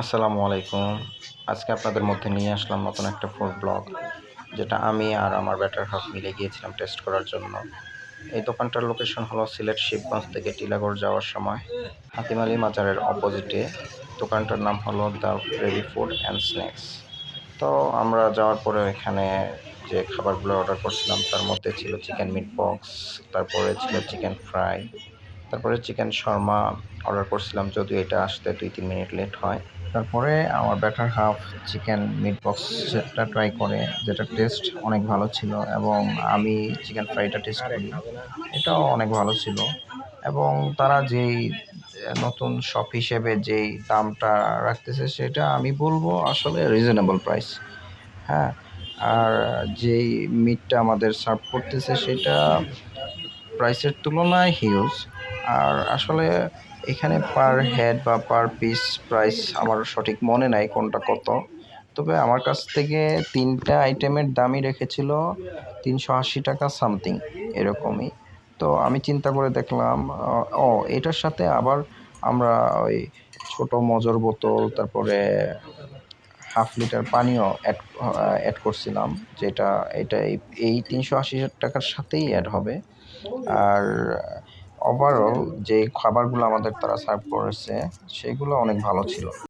আসসালামু আলাইকুম। আজকে আপনাদের মধ্যে নিয়ে আসলাম নতুন একটা ফুড ব্লগ, যেটা আমি আর আমার বেটার হাফ মিলে গিয়েছিলাম টেস্ট করার জন্য। এই দোকানটার লোকেশন হলো সিলেট শিবগঞ্জ থেকে টিলাগড় যাওয়ার সময় হাতিম আলী মাজারের অপোজিটে। দোকানটার নাম হলো the baby food and snacks. তো আমরা যাওয়ার পরে এখানে যে খাবারগুলো অর্ডার করছিলাম তার মধ্যে ছিল চিকেন মিট বক্স, তারপরে ছিল চিকেন ফ্রাই, তারপরে চিকেন শর্মা অর্ডার করছিলাম, যদিও এটা আসতে 2-3 মিনিট লেট হয়। তারপরে আমার better half chicken meat box সেটটা ট্রাই করে, যেটা টেস্ট অনেক ভালো ছিল, এবং আমি চিকেন ফ্রাইটা টেস্ট করি, এটাও অনেক ভালো ছিল। এবং তারা যেই নতুন শপ হিসেবে যেই দামটা রাখতেছে সেটা আমি বলবো আসলে রিজনেবল প্রাইস। হ্যাঁ, আর যেই মিটটা আমাদের সার্ভ করতেছে সেটা প্রাইসের তুলনায় হিউজ। আর আসলে এখানে পার হেড বা পার পিস প্রাইস আমার সঠিক মনে নাই কোনটা কত, তবে আমার কাছ থেকে তিনটা আইটেমের দামই রেখেছিল 380 টাকা সামথিং, এরকমই। তো আমি চিন্তা করে দেখলাম, এটার সাথে আবার আমরা ওই ছোট মজর বোতল, তারপরে হাফ লিটার পানিও অ্যাড করছিলাম, যেটা এটা এই 380 টাকার সাথেই অ্যাড হবে। আর ওভারঅল যে খাবারগুলো আমাদের তারা সার্ভ করেছে সেগুলো অনেক ভালো ছিল।